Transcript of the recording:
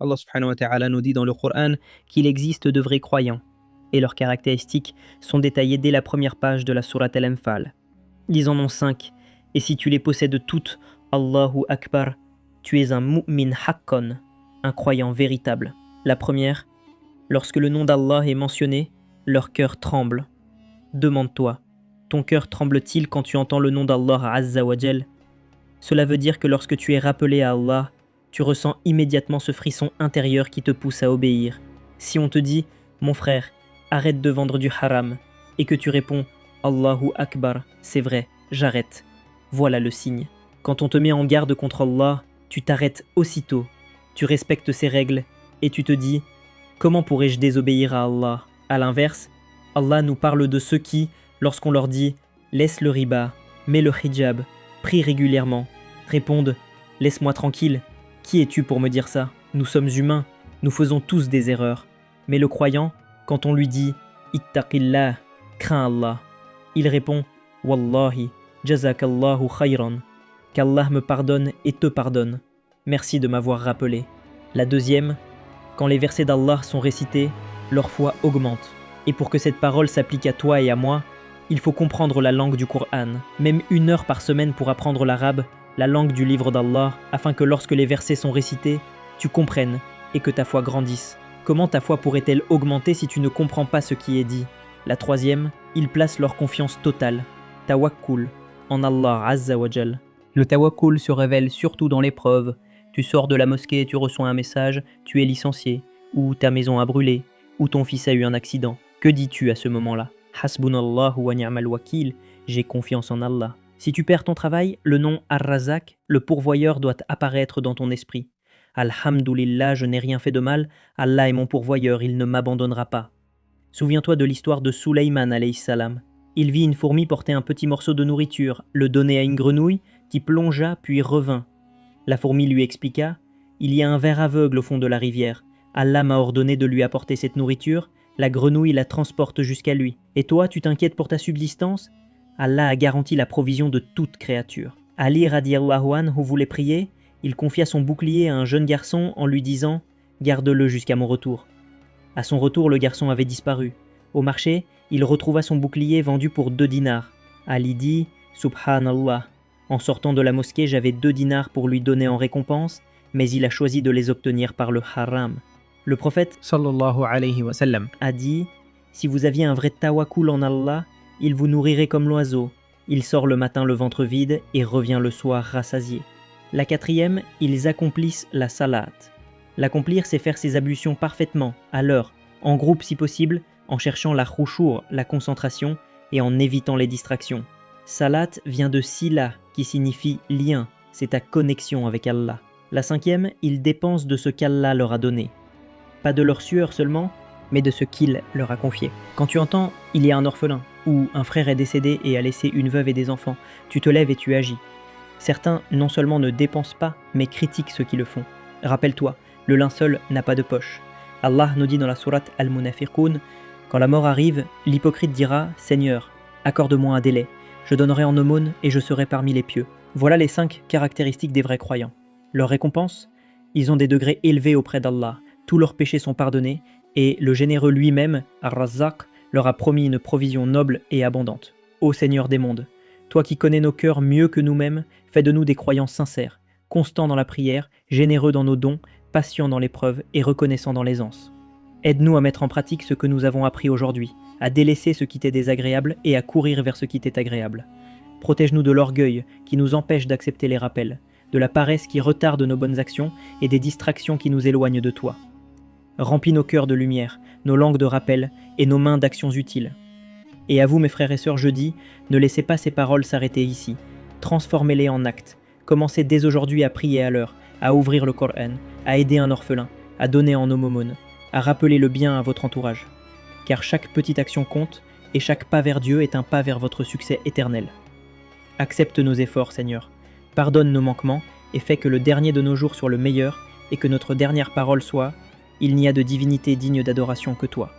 Allah subhanahu wa ta'ala nous dit dans le Coran qu'il existe de vrais croyants, et leurs caractéristiques sont détaillées dès la première page de la sourate Al-Anfal. Ils en ont 5, et si tu les possèdes toutes, Allahu Akbar, tu es un mu'min haqqan, un croyant véritable. La première, lorsque le nom d'Allah est mentionné, leur cœur tremble. Demande-toi, ton cœur tremble-t-il quand tu entends le nom d'Allah Azza wa Jal? Cela veut dire que lorsque tu es rappelé à Allah, tu ressens immédiatement ce frisson intérieur qui te pousse à obéir. Si on te dit, mon frère, arrête de vendre du haram, et que tu réponds, Allahu Akbar, c'est vrai, j'arrête. Voilà le signe. Quand on te met en garde contre Allah, tu t'arrêtes aussitôt, tu respectes ses règles, et tu te dis, comment pourrais-je désobéir à Allah? À l'inverse, Allah nous parle de ceux qui, lorsqu'on leur dit, laisse le riba, mets le hijab, prie régulièrement, répondent, laisse-moi tranquille, qui es-tu pour me dire ça? Nous sommes humains, nous faisons tous des erreurs. Mais le croyant, quand on lui dit, ittaqillah, crains Allah, il répond, Wallahi, jazakallahu khayran, qu'Allah me pardonne et te pardonne. Merci de m'avoir rappelé. La deuxième, quand les versets d'Allah sont récités, leur foi augmente. Et pour que cette parole s'applique à toi et à moi, il faut comprendre la langue du Coran, même 1 heure par semaine pour apprendre l'arabe, la langue du livre d'Allah, afin que lorsque les versets sont récités, tu comprennes et que ta foi grandisse. Comment ta foi pourrait-elle augmenter si tu ne comprends pas ce qui est dit? La troisième, ils placent leur confiance totale, tawakkul, en Allah Azza wa Jal. Le tawakkul se révèle surtout dans l'épreuve. Tu sors de la mosquée et tu reçois un message, tu es licencié, ou ta maison a brûlé, ou ton fils a eu un accident. Que dis-tu à ce moment-là? Hasbunallahu wa ni'mal wakil, j'ai confiance en Allah. Si tu perds ton travail, le nom Ar-Razak, le pourvoyeur, doit apparaître dans ton esprit. Alhamdulillah, je n'ai rien fait de mal, Allah est mon pourvoyeur, il ne m'abandonnera pas. Souviens-toi de l'histoire de Suleyman alayhi salam. Il vit une fourmi porter un petit morceau de nourriture, le donner à une grenouille, qui plongea puis revint. La fourmi lui expliqua, il y a un ver aveugle au fond de la rivière. Allah m'a ordonné de lui apporter cette nourriture, la grenouille la transporte jusqu'à lui. Et toi, tu t'inquiètes pour ta subsistance? Allah a garanti la provision de toute créature. Ali radiallahu anhu voulait prier, il confia son bouclier à un jeune garçon en lui disant « Garde-le jusqu'à mon retour ». À son retour, le garçon avait disparu. Au marché, il retrouva son bouclier vendu pour 2 dinars. Ali dit « Subhanallah ». En sortant de la mosquée, j'avais 2 dinars pour lui donner en récompense, mais il a choisi de les obtenir par le haram. Le prophète sallallahu alayhi wa sallam a dit « Si vous aviez un vrai tawakkul en Allah, il vous nourrirait comme l'oiseau. Il sort le matin le ventre vide et revient le soir rassasié. » La 4e, ils accomplissent la salat. L'accomplir, c'est faire ses ablutions parfaitement, à l'heure, en groupe si possible, en cherchant la khushu', la concentration, et en évitant les distractions. Salat vient de sila, qui signifie lien, c'est ta connexion avec Allah. La 5e, ils dépensent de ce qu'Allah leur a donné. Pas de leur sueur seulement, mais de ce qu'il leur a confié. Quand tu entends « il y a un orphelin » ou « un frère est décédé et a laissé une veuve et des enfants », tu te lèves et tu agis. Certains non seulement ne dépensent pas, mais critiquent ceux qui le font. Rappelle-toi, le linceul n'a pas de poche. Allah nous dit dans la sourate Al-Munafiqun, quand la mort arrive, l'hypocrite dira « Seigneur, accorde-moi un délai, je donnerai en aumône et je serai parmi les pieux. » Voilà les 5 caractéristiques des vrais croyants. Leur récompense? Ils ont des degrés élevés auprès d'Allah, tous leurs péchés sont pardonnés, et le généreux lui-même, Ar-Razzaq, leur a promis une provision noble et abondante. Ô Seigneur des mondes, toi qui connais nos cœurs mieux que nous-mêmes, fais de nous des croyants sincères, constants dans la prière, généreux dans nos dons, patients dans l'épreuve et reconnaissants dans l'aisance. Aide-nous à mettre en pratique ce que nous avons appris aujourd'hui, à délaisser ce qui t'est désagréable et à courir vers ce qui t'est agréable. Protège-nous de l'orgueil qui nous empêche d'accepter les rappels, de la paresse qui retarde nos bonnes actions et des distractions qui nous éloignent de toi. Remplis nos cœurs de lumière, nos langues de rappel et nos mains d'actions utiles. Et à vous mes frères et sœurs, je dis, ne laissez pas ces paroles s'arrêter ici. Transformez-les en actes. Commencez dès aujourd'hui à prier à l'heure, à ouvrir le Coran, à aider un orphelin, à donner en aumône, à rappeler le bien à votre entourage. Car chaque petite action compte et chaque pas vers Dieu est un pas vers votre succès éternel. Accepte nos efforts, Seigneur. Pardonne nos manquements et fais que le dernier de nos jours soit le meilleur et que notre dernière parole soit « Il n'y a de divinité digne d'adoration que toi ».